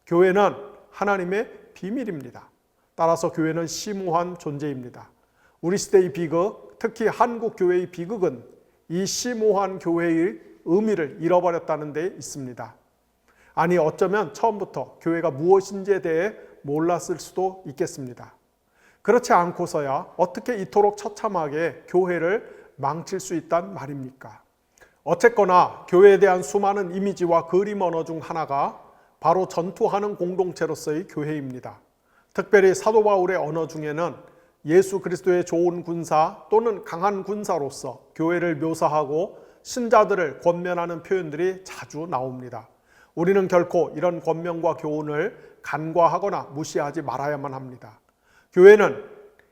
교회는 하나님의 비밀입니다. 따라서 교회는 심오한 존재입니다. 우리 시대의 비극, 특히 한국 교회의 비극은 이 심오한 교회의 의미를 잃어버렸다는 데 있습니다. 아니 어쩌면 처음부터 교회가 무엇인지에 대해 몰랐을 수도 있겠습니다. 그렇지 않고서야 어떻게 이토록 처참하게 교회를 망칠 수 있단 말입니까? 어쨌거나 교회에 대한 수많은 이미지와 그림 언어 중 하나가 바로 전투하는 공동체로서의 교회입니다. 특별히 사도 바울의 언어 중에는 예수 그리스도의 좋은 군사 또는 강한 군사로서 교회를 묘사하고 신자들을 권면하는 표현들이 자주 나옵니다. 우리는 결코 이런 권면과 교훈을 간과하거나 무시하지 말아야만 합니다. 교회는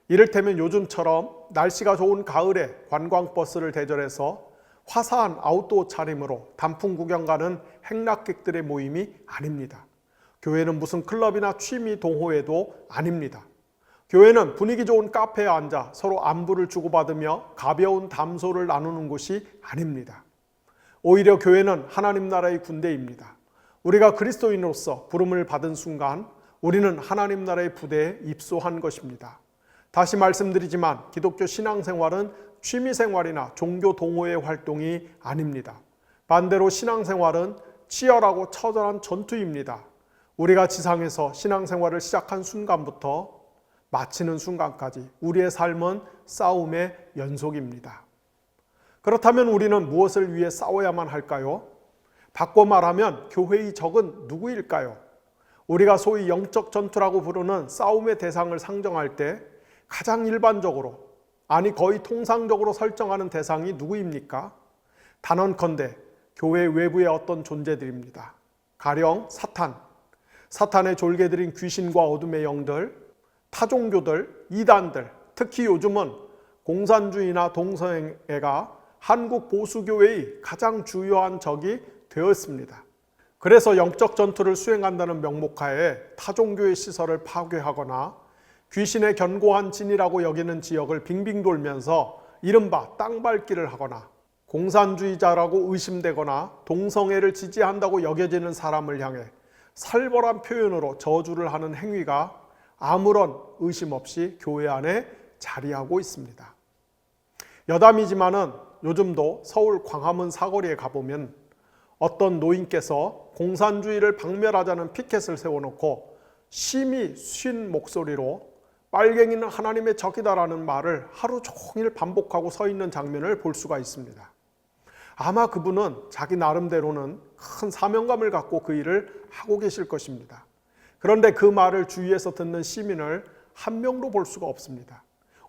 이를테면 요즘처럼 날씨가 좋은 가을에 관광버스를 대절해서 화사한 아웃도어 차림으로 단풍 구경 가는 행락객들의 모임이 아닙니다. 교회는 무슨 클럽이나 취미 동호회도 아닙니다. 교회는 분위기 좋은 카페에 앉아 서로 안부를 주고받으며 가벼운 담소를 나누는 곳이 아닙니다. 오히려 교회는 하나님 나라의 군대입니다. 우리가 그리스도인으로서 부름을 받은 순간 우리는 하나님 나라의 부대에 입소한 것입니다. 다시 말씀드리지만 기독교 신앙생활은 취미생활이나 종교 동호회 활동이 아닙니다. 반대로 신앙생활은 치열하고 처절한 전투입니다. 우리가 지상에서 신앙생활을 시작한 순간부터 마치는 순간까지 우리의 삶은 싸움의 연속입니다. 그렇다면 우리는 무엇을 위해 싸워야만 할까요? 바꿔 말하면 교회의 적은 누구일까요? 우리가 소위 영적 전투라고 부르는 싸움의 대상을 상정할 때 가장 일반적으로, 아니 거의 통상적으로 설정하는 대상이 누구입니까? 단언컨대 교회 외부의 어떤 존재들입니다. 가령 사탄의 졸개들인 귀신과 어둠의 영들, 타종교들, 이단들, 특히 요즘은 공산주의나 동성애가 한국 보수교회의 가장 주요한 적이 되었습니다. 그래서 영적 전투를 수행한다는 명목하에 타종교의 시설을 파괴하거나 귀신의 견고한 진이라고 여기는 지역을 빙빙 돌면서 이른바 땅밟기를 하거나 공산주의자라고 의심되거나 동성애를 지지한다고 여겨지는 사람을 향해 살벌한 표현으로 저주를 하는 행위가 아무런 의심 없이 교회 안에 자리하고 있습니다. 여담이지만은 요즘도 서울 광화문 사거리에 가보면 어떤 노인께서 공산주의를 박멸하자는 피켓을 세워놓고 심히 쉰 목소리로 빨갱이는 하나님의 적이다라는 말을 하루 종일 반복하고 서 있는 장면을 볼 수가 있습니다. 아마 그분은 자기 나름대로는 큰 사명감을 갖고 그 일을 하고 계실 것입니다. 그런데 그 말을 주위에서 듣는 시민을 한 명도 볼 수가 없습니다.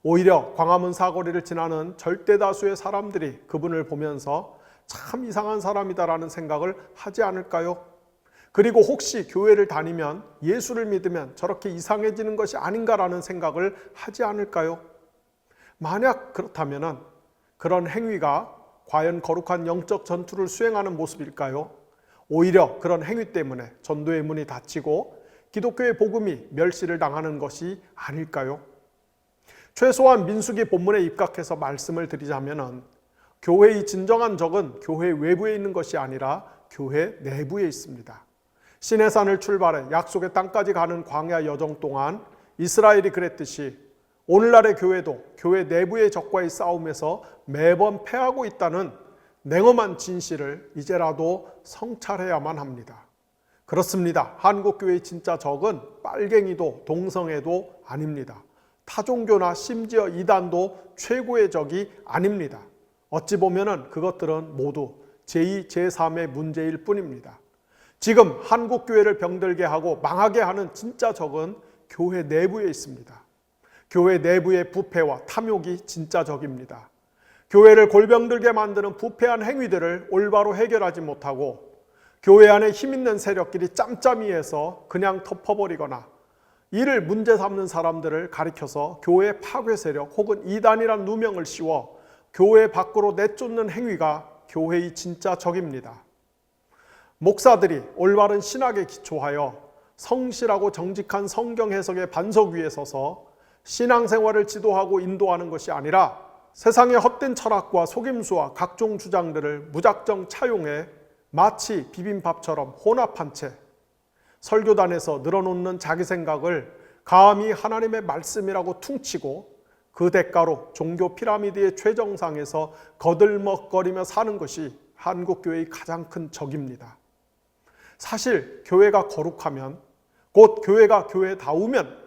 오히려 광화문 사거리를 지나는 절대 다수의 사람들이 그분을 보면서 참 이상한 사람이다라는 생각을 하지 않을까요? 그리고 혹시 교회를 다니면 예수를 믿으면 저렇게 이상해지는 것이 아닌가라는 생각을 하지 않을까요? 만약 그렇다면 그런 행위가 과연 거룩한 영적 전투를 수행하는 모습일까요? 오히려 그런 행위 때문에 전도의 문이 닫히고 기독교의 복음이 멸시를 당하는 것이 아닐까요? 최소한 민수기 본문에 입각해서 말씀을 드리자면 교회의 진정한 적은 교회 외부에 있는 것이 아니라 교회 내부에 있습니다. 시내산을 출발해 약속의 땅까지 가는 광야 여정 동안 이스라엘이 그랬듯이 오늘날의 교회도 교회 내부의 적과의 싸움에서 매번 패하고 있다는 냉엄한 진실을 이제라도 성찰해야만 합니다. 그렇습니다. 한국교회의 진짜 적은 빨갱이도 동성애도 아닙니다. 타종교나 심지어 이단도 최고의 적이 아닙니다. 어찌 보면 그것들은 모두 제2, 제3의 문제일 뿐입니다. 지금 한국교회를 병들게 하고 망하게 하는 진짜 적은 교회 내부에 있습니다. 교회 내부의 부패와 탐욕이 진짜 적입니다. 교회를 골병들게 만드는 부패한 행위들을 올바로 해결하지 못하고 교회 안에 힘있는 세력끼리 짬짬이해서 그냥 덮어버리거나 이를 문제 삼는 사람들을 가리켜서 교회 파괴 세력 혹은 이단이란 누명을 씌워 교회 밖으로 내쫓는 행위가 교회의 진짜 적입니다. 목사들이 올바른 신학에 기초하여 성실하고 정직한 성경 해석의 반석 위에 서서 신앙생활을 지도하고 인도하는 것이 아니라 세상의 헛된 철학과 속임수와 각종 주장들을 무작정 차용해 마치 비빔밥처럼 혼합한 채 설교단에서 늘어놓는 자기 생각을 감히 하나님의 말씀이라고 퉁치고 그 대가로 종교 피라미드의 최정상에서 거들먹거리며 사는 것이 한국교회의 가장 큰 적입니다. 사실 교회가 거룩하면, 곧 교회가 교회다우면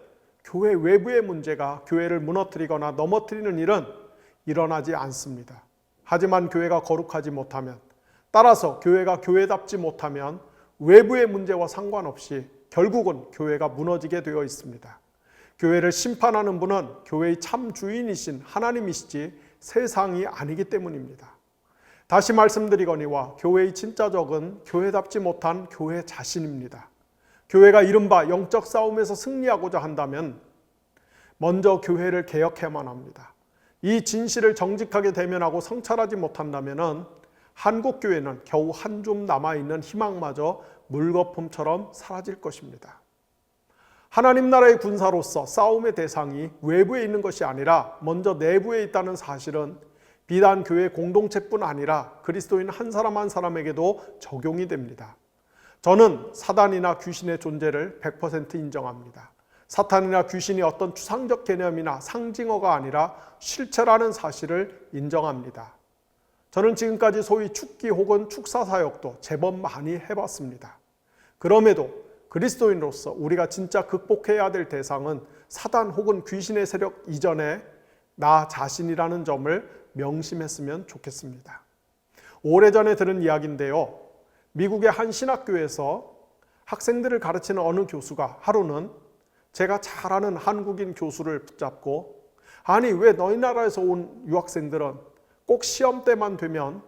교회 외부의 문제가 교회를 무너뜨리거나 넘어뜨리는 일은 일어나지 않습니다. 하지만 교회가 거룩하지 못하면, 따라서 교회가 교회답지 못하면 외부의 문제와 상관없이 결국은 교회가 무너지게 되어 있습니다. 교회를 심판하는 분은 교회의 참 주인이신 하나님이시지 세상이 아니기 때문입니다. 다시 말씀드리거니와 교회의 진짜 적은 교회답지 못한 교회 자신입니다. 교회가 이른바 영적 싸움에서 승리하고자 한다면 먼저 교회를 개혁해야만 합니다. 이 진실을 정직하게 대면하고 성찰하지 못한다면 한국 교회는 겨우 한 줌 남아있는 희망마저 물거품처럼 사라질 것입니다. 하나님 나라의 군사로서 싸움의 대상이 외부에 있는 것이 아니라 먼저 내부에 있다는 사실은 비단 교회 공동체뿐 아니라 그리스도인 한 사람 한 사람에게도 적용이 됩니다. 저는 사단이나 귀신의 존재를 100% 인정합니다. 사탄이나 귀신이 어떤 추상적 개념이나 상징어가 아니라 실체라는 사실을 인정합니다. 저는 지금까지 소위 축기 혹은 축사 사역도 제법 많이 해봤습니다. 그럼에도 그리스도인으로서 우리가 진짜 극복해야 될 대상은 사단 혹은 귀신의 세력 이전에 나 자신이라는 점을 명심했으면 좋겠습니다. 오래전에 들은 이야기인데요. 미국의 한 신학교에서 학생들을 가르치는 어느 교수가 하루는 제가 잘 아는 한국인 교수를 붙잡고 아니 왜 너희 나라에서 온 유학생들은 꼭 시험 때만 되면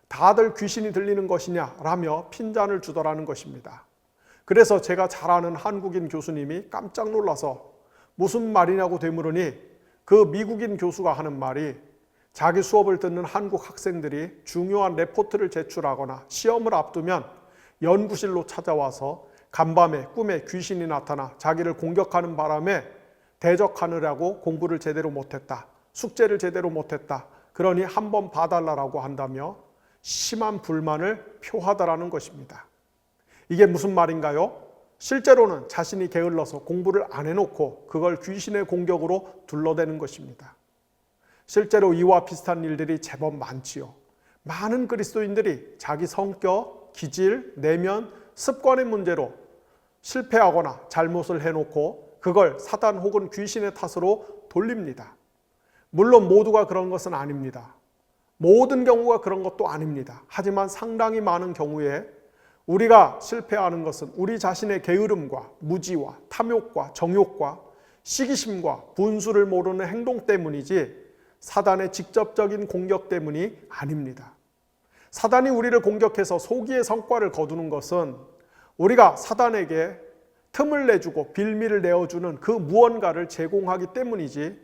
다들 귀신이 들리는 것이냐 라며 핀잔을 주더라는 것입니다. 그래서 제가 잘 아는 한국인 교수님이 깜짝 놀라서 무슨 말이냐고 되물으니 그 미국인 교수가 하는 말이 자기 수업을 듣는 한국 학생들이 중요한 레포트를 제출하거나 시험을 앞두면 연구실로 찾아와서 간밤에 꿈에 귀신이 나타나 자기를 공격하는 바람에 대적하느라고 공부를 제대로 못했다. 숙제를 제대로 못했다. 그러니 한번 봐달라고 한다며 심한 불만을 표하더라는 것입니다. 이게 무슨 말인가요? 실제로는 자신이 게을러서 공부를 안 해놓고 그걸 귀신의 공격으로 둘러대는 것입니다. 실제로 이와 비슷한 일들이 제법 많지요. 많은 그리스도인들이 자기 성격, 기질, 내면, 습관의 문제로 실패하거나 잘못을 해놓고 그걸 사단 혹은 귀신의 탓으로 돌립니다. 물론 모두가 그런 것은 아닙니다. 모든 경우가 그런 것도 아닙니다. 하지만 상당히 많은 경우에 우리가 실패하는 것은 우리 자신의 게으름과 무지와 탐욕과 정욕과 시기심과 분수를 모르는 행동 때문이지 사단의 직접적인 공격 때문이 아닙니다. 사단이 우리를 공격해서 소기의 성과를 거두는 것은 우리가 사단에게 틈을 내주고 빌미를 내어주는 그 무언가를 제공하기 때문이지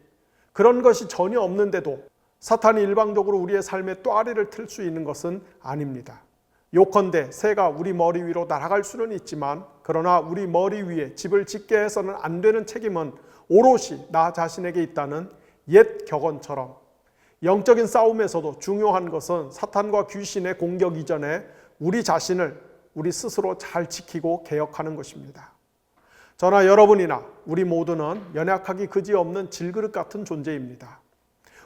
그런 것이 전혀 없는데도 사탄이 일방적으로 우리의 삶에 또아리를 틀 수 있는 것은 아닙니다. 요컨대 새가 우리 머리 위로 날아갈 수는 있지만 그러나 우리 머리 위에 집을 짓게 해서는 안 되는 책임은 오롯이 나 자신에게 있다는 옛 격언처럼 영적인 싸움에서도 중요한 것은 사탄과 귀신의 공격 이전에 우리 자신을 우리 스스로 잘 지키고 개혁하는 것입니다. 저나 여러분이나 우리 모두는 연약하기 그지없는 질그릇 같은 존재입니다.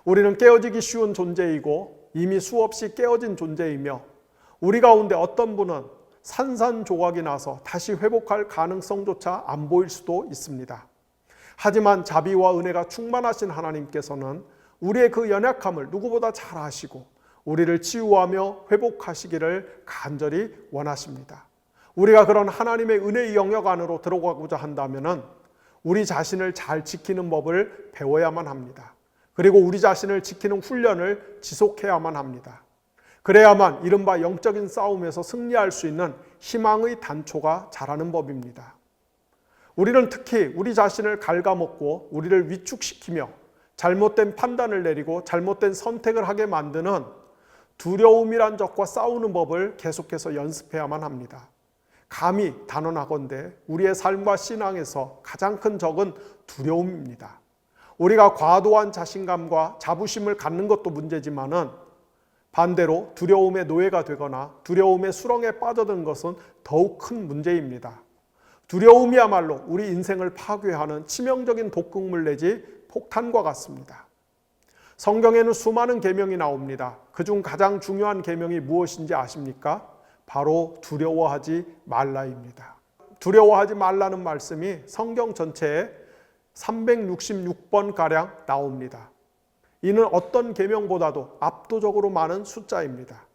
우리는 깨어지기 쉬운 존재이고 이미 수없이 깨어진 존재이며 우리 가운데 어떤 분은 산산조각이 나서 다시 회복할 가능성조차 안 보일 수도 있습니다. 하지만 자비와 은혜가 충만하신 하나님께서는 우리의 그 연약함을 누구보다 잘 아시고 우리를 치유하며 회복하시기를 간절히 원하십니다. 우리가 그런 하나님의 은혜의 영역 안으로 들어가고자 한다면 우리 자신을 잘 지키는 법을 배워야만 합니다. 그리고 우리 자신을 지키는 훈련을 지속해야만 합니다. 그래야만 이른바 영적인 싸움에서 승리할 수 있는 희망의 단초가 자라는 법입니다. 우리는 특히 우리 자신을 갉아먹고 우리를 위축시키며 잘못된 판단을 내리고 잘못된 선택을 하게 만드는 두려움이란 적과 싸우는 법을 계속해서 연습해야만 합니다. 감히 단언하건대 우리의 삶과 신앙에서 가장 큰 적은 두려움입니다. 우리가 과도한 자신감과 자부심을 갖는 것도 문제지만은 반대로 두려움의 노예가 되거나 두려움의 수렁에 빠져든 것은 더욱 큰 문제입니다. 두려움이야말로 우리 인생을 파괴하는 치명적인 독극물 내지 폭탄과 같습니다. 성경에는 수많은 계명이 나옵니다. 그중 가장 중요한 계명이 무엇인지 아십니까? 바로 두려워하지 말라입니다. 두려워하지 말라는 말씀이 성경 전체에 366번가량 나옵니다. 이는 어떤 계명보다도 압도적으로 많은 숫자입니다.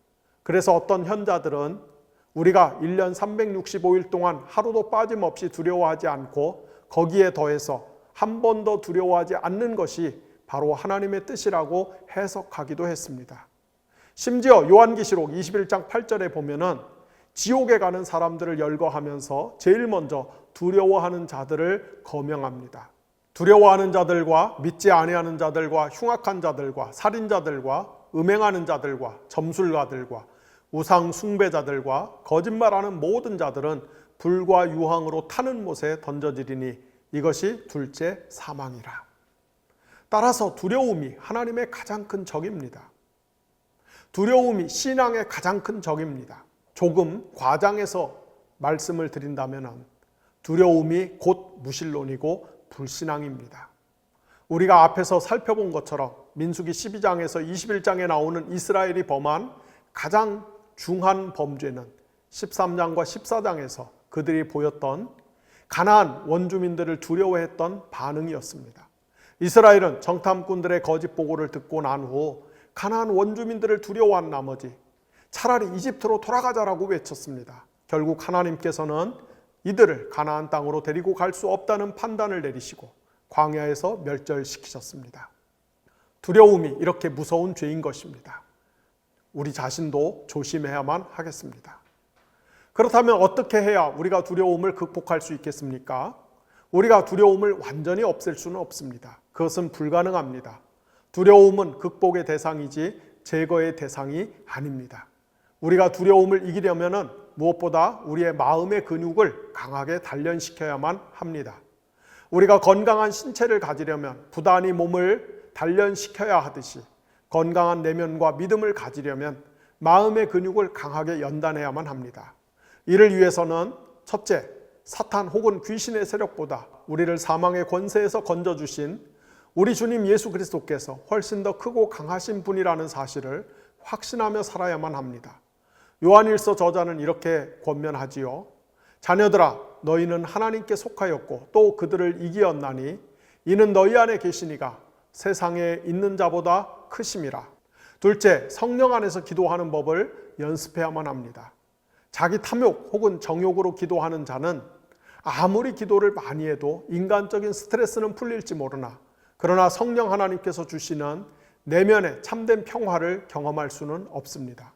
그래서 어떤 현자들은 우리가 1년 365일 동안 하루도 빠짐없이 두려워하지 않고 거기에 더해서 한 번도 두려워하지 않는 것이 바로 하나님의 뜻이라고 해석하기도 했습니다. 심지어 요한계시록 21장 8절에 보면은 지옥에 가는 사람들을 열거하면서 제일 먼저 두려워하는 자들을 거명합니다. 두려워하는 자들과 믿지 아니하는 자들과 흉악한 자들과 살인자들과 음행하는 자들과 점술가들과 우상 숭배자들과 거짓말하는 모든 자들은 불과 유황으로 타는 못에 던져지리니 이것이 둘째 사망이라. 따라서 두려움이 하나님의 가장 큰 적입니다. 두려움이 신앙의 가장 큰 적입니다. 조금 과장해서 말씀을 드린다면 두려움이 곧 무신론이고 불신앙입니다. 우리가 앞에서 살펴본 것처럼 민수기 12장에서 21장에 나오는 이스라엘이 범한 가장 중한 범죄는 13장과 14장에서 그들이 보였던 가나안 원주민들을 두려워했던 반응이었습니다. 이스라엘은 정탐꾼들의 거짓 보고를 듣고 난 후 가나안 원주민들을 두려워한 나머지 차라리 이집트로 돌아가자라고 외쳤습니다. 결국 하나님께서는 이들을 가나안 땅으로 데리고 갈 수 없다는 판단을 내리시고 광야에서 멸절시키셨습니다. 두려움이 이렇게 무서운 죄인 것입니다. 우리 자신도 조심해야만 하겠습니다. 그렇다면 어떻게 해야 우리가 두려움을 극복할 수 있겠습니까? 우리가 두려움을 완전히 없앨 수는 없습니다. 그것은 불가능합니다. 두려움은 극복의 대상이지 제거의 대상이 아닙니다. 우리가 두려움을 이기려면 무엇보다 우리의 마음의 근육을 강하게 단련시켜야만 합니다. 우리가 건강한 신체를 가지려면 부단히 몸을 단련시켜야 하듯이 건강한 내면과 믿음을 가지려면 마음의 근육을 강하게 연단해야만 합니다. 이를 위해서는 첫째, 사탄 혹은 귀신의 세력보다 우리를 사망의 권세에서 건져주신 우리 주님 예수 그리스도께서 훨씬 더 크고 강하신 분이라는 사실을 확신하며 살아야만 합니다. 요한일서 저자는 이렇게 권면하지요. 자녀들아, 너희는 하나님께 속하였고 또 그들을 이기었나니 이는 너희 안에 계시니가 세상에 있는 자보다 크심이라. 둘째, 성령 안에서 기도하는 법을 연습해야만 합니다. 자기 탐욕 혹은 정욕으로 기도하는 자는 아무리 기도를 많이 해도 인간적인 스트레스는 풀릴지 모르나 그러나 성령 하나님께서 주시는 내면의 참된 평화를 경험할 수는 없습니다.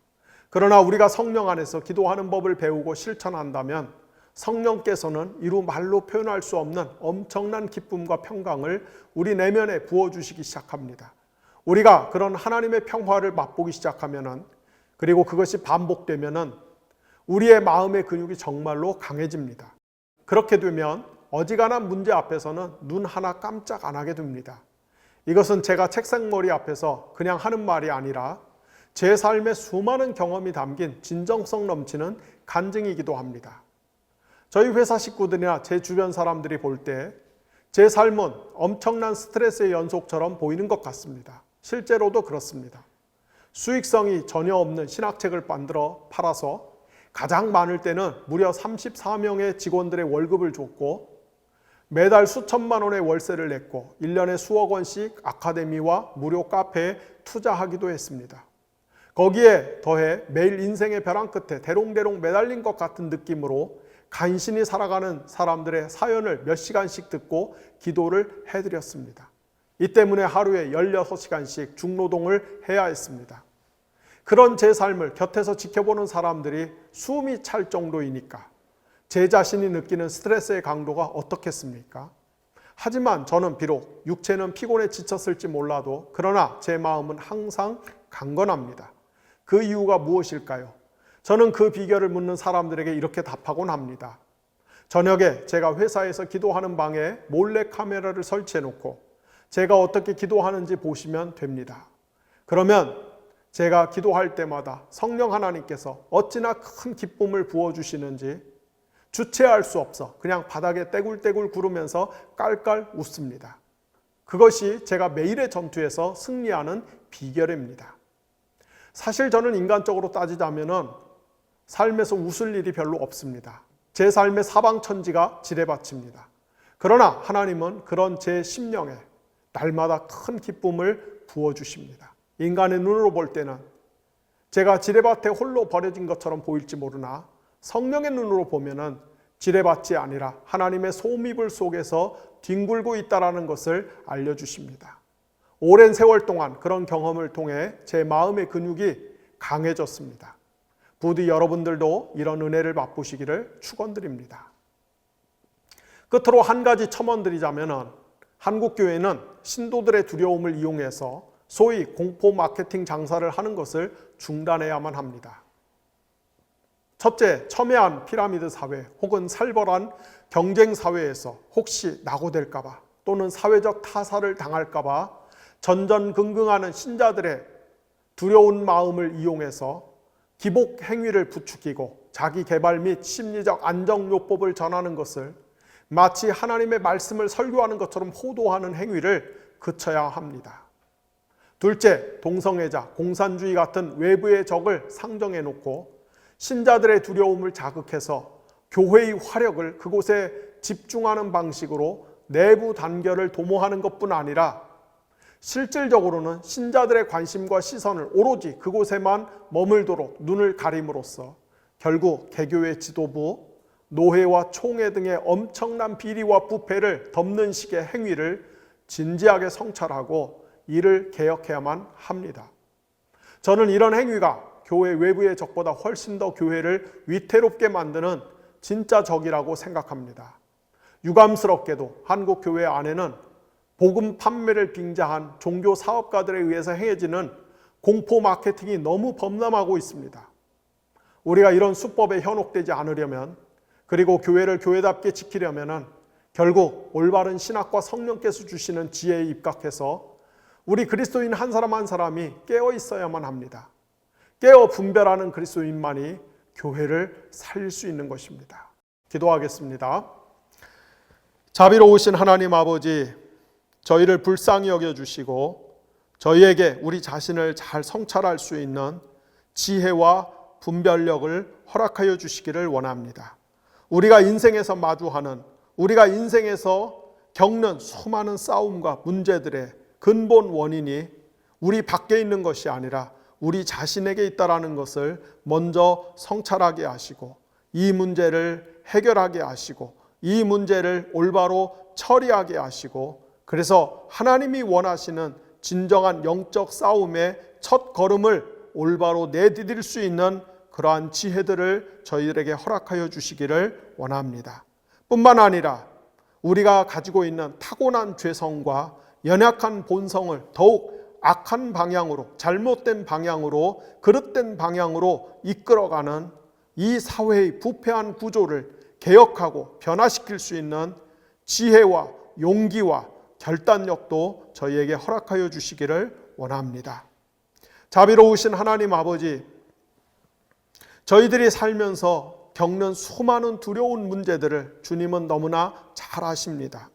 그러나 우리가 성령 안에서 기도하는 법을 배우고 실천한다면 성령께서는 이루 말로 표현할 수 없는 엄청난 기쁨과 평강을 우리 내면에 부어주시기 시작합니다. 우리가 그런 하나님의 평화를 맛보기 시작하면 그리고 그것이 반복되면 우리의 마음의 근육이 정말로 강해집니다. 그렇게 되면 어지간한 문제 앞에서는 눈 하나 깜짝 안 하게 됩니다. 이것은 제가 책상머리 앞에서 그냥 하는 말이 아니라 제 삶의 수많은 경험이 담긴 진정성 넘치는 간증이기도 합니다. 저희 회사 식구들이나 제 주변 사람들이 볼 때 제 삶은 엄청난 스트레스의 연속처럼 보이는 것 같습니다. 실제로도 그렇습니다. 수익성이 전혀 없는 신학책을 만들어 팔아서 가장 많을 때는 무려 34명의 직원들의 월급을 줬고 매달 수천만 원의 월세를 냈고 1년에 수억 원씩 아카데미와 무료 카페에 투자하기도 했습니다. 거기에 더해 매일 인생의 벼랑 끝에 대롱대롱 매달린 것 같은 느낌으로 간신히 살아가는 사람들의 사연을 몇 시간씩 듣고 기도를 해드렸습니다. 이 때문에 하루에 16시간씩 중노동을 해야 했습니다. 그런 제 삶을 곁에서 지켜보는 사람들이 숨이 찰 정도이니까 제 자신이 느끼는 스트레스의 강도가 어떻겠습니까? 하지만 저는 비록 육체는 피곤에 지쳤을지 몰라도 그러나 제 마음은 항상 강건합니다. 그 이유가 무엇일까요? 저는 그 비결을 묻는 사람들에게 이렇게 답하곤 합니다. 저녁에 제가 회사에서 기도하는 방에 몰래 카메라를 설치해 놓고 제가 어떻게 기도하는지 보시면 됩니다. 그러면 제가 기도할 때마다 성령 하나님께서 어찌나 큰 기쁨을 부어주시는지 주체할 수 없어 그냥 바닥에 떼굴떼굴 구르면서 깔깔 웃습니다. 그것이 제가 매일의 전투에서 승리하는 비결입니다. 사실 저는 인간적으로 따지자면 삶에서 웃을 일이 별로 없습니다. 제 삶의 사방천지가 지뢰밭입니다. 그러나 하나님은 그런 제 심령에 날마다 큰 기쁨을 부어주십니다. 인간의 눈으로 볼 때는 제가 지뢰밭에 홀로 버려진 것처럼 보일지 모르나 성령의 눈으로 보면은 지뢰밭이 아니라 하나님의 소미불 속에서 뒹굴고 있다는 것을 알려주십니다. 오랜 세월 동안 그런 경험을 통해 제 마음의 근육이 강해졌습니다. 부디 여러분들도 이런 은혜를 맛보시기를 축원드립니다. 끝으로 한 가지 첨언드리자면 한국교회는 신도들의 두려움을 이용해서 소위 공포 마케팅 장사를 하는 것을 중단해야만 합니다. 첫째, 첨예한 피라미드 사회 혹은 살벌한 경쟁 사회에서 혹시 낙오될까 봐 또는 사회적 타살을 당할까 봐 전전긍긍하는 신자들의 두려운 마음을 이용해서 기복 행위를 부추기고 자기 개발 및 심리적 안정요법을 전하는 것을 마치 하나님의 말씀을 설교하는 것처럼 호도하는 행위를 그쳐야 합니다. 둘째, 동성애자, 공산주의 같은 외부의 적을 상정해 놓고 신자들의 두려움을 자극해서 교회의 화력을 그곳에 집중하는 방식으로 내부 단결을 도모하는 것뿐 아니라 실질적으로는 신자들의 관심과 시선을 오로지 그곳에만 머물도록 눈을 가림으로써 결국 개교회 지도부, 노회와 총회 등의 엄청난 비리와 부패를 덮는 식의 행위를 진지하게 성찰하고 이를 개혁해야만 합니다. 저는 이런 행위가 교회 외부의 적보다 훨씬 더 교회를 위태롭게 만드는 진짜 적이라고 생각합니다. 유감스럽게도 한국 교회 안에는 복음 판매를 빙자한 종교 사업가들에 의해서 행해지는 공포 마케팅이 너무 범람하고 있습니다. 우리가 이런 수법에 현혹되지 않으려면, 그리고 교회를 교회답게 지키려면 결국 올바른 신학과 성령께서 주시는 지혜에 입각해서 우리 그리스도인 한 사람 한 사람이 깨어 있어야만 합니다. 깨어 분별하는 그리스도인만이 교회를 살릴 수 있는 것입니다. 기도하겠습니다. 자비로우신 하나님 아버지, 저희를 불쌍히 여겨주시고 저희에게 우리 자신을 잘 성찰할 수 있는 지혜와 분별력을 허락하여 주시기를 원합니다. 우리가 인생에서 마주하는, 우리가 인생에서 겪는 수많은 싸움과 문제들의 근본 원인이 우리 밖에 있는 것이 아니라 우리 자신에게 있다라는 것을 먼저 성찰하게 하시고 이 문제를 해결하게 하시고 이 문제를 올바로 처리하게 하시고, 그래서 하나님이 원하시는 진정한 영적 싸움의 첫 걸음을 올바로 내디딜 수 있는 그러한 지혜들을 저희들에게 허락하여 주시기를 원합니다. 뿐만 아니라 우리가 가지고 있는 타고난 죄성과 연약한 본성을 더욱 악한 방향으로, 잘못된 방향으로, 그릇된 방향으로 이끌어가는 이 사회의 부패한 구조를 개혁하고 변화시킬 수 있는 지혜와 용기와 결단력도 저희에게 허락하여 주시기를 원합니다. 자비로우신 하나님 아버지, 저희들이 살면서 겪는 수많은 두려운 문제들을 주님은 너무나 잘 아십니다.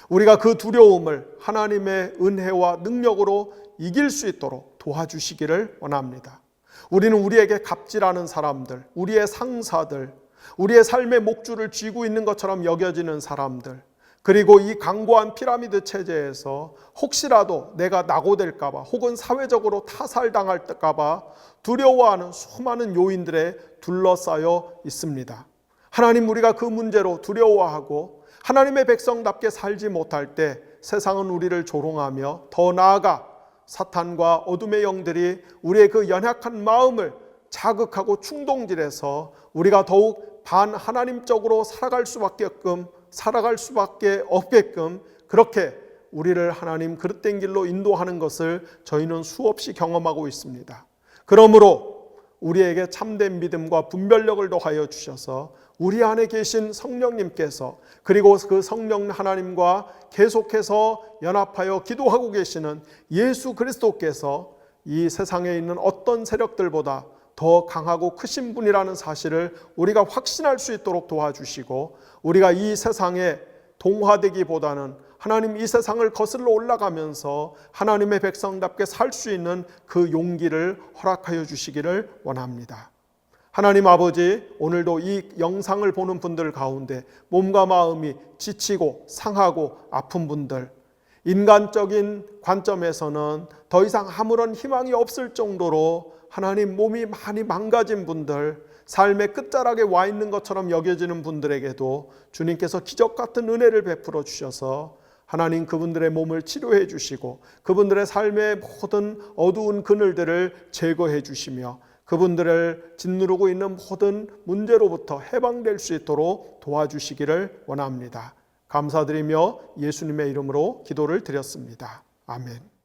우리가 그 두려움을 하나님의 은혜와 능력으로 이길 수 있도록 도와주시기를 원합니다. 우리는 우리에게 갑질하는 사람들, 우리의 상사들, 우리의 삶의 목줄을 쥐고 있는 것처럼 여겨지는 사람들, 그리고 이 강고한 피라미드 체제에서 혹시라도 내가 낙오될까 봐 혹은 사회적으로 타살당할까 봐 두려워하는 수많은 요인들에 둘러싸여 있습니다. 하나님, 우리가 그 문제로 두려워하고 하나님의 백성답게 살지 못할 때 세상은 우리를 조롱하며 더 나아가 사탄과 어둠의 영들이 우리의 그 연약한 마음을 자극하고 충동질해서 우리가 더욱 반하나님적으로 살아갈 수밖에 없게끔 그렇게 우리를 하나님 그릇된 길로 인도하는 것을 저희는 수없이 경험하고 있습니다. 그러므로 우리에게 참된 믿음과 분별력을 더하여 주셔서 우리 안에 계신 성령님께서, 그리고 그 성령 하나님과 계속해서 연합하여 기도하고 계시는 예수 그리스도께서 이 세상에 있는 어떤 세력들보다 더 강하고 크신 분이라는 사실을 우리가 확신할 수 있도록 도와주시고, 우리가 이 세상에 동화되기보다는 하나님 이 세상을 거슬러 올라가면서 하나님의 백성답게 살 수 있는 그 용기를 허락하여 주시기를 원합니다. 하나님 아버지, 오늘도 이 영상을 보는 분들 가운데 몸과 마음이 지치고 상하고 아픈 분들, 인간적인 관점에서는 더 이상 아무런 희망이 없을 정도로 하나님 몸이 많이 망가진 분들, 삶의 끝자락에 와 있는 것처럼 여겨지는 분들에게도 주님께서 기적 같은 은혜를 베풀어 주셔서 하나님 그분들의 몸을 치료해 주시고 그분들의 삶의 모든 어두운 그늘들을 제거해 주시며 그분들을 짓누르고 있는 모든 문제로부터 해방될 수 있도록 도와주시기를 원합니다. 감사드리며 예수님의 이름으로 기도를 드렸습니다. 아멘.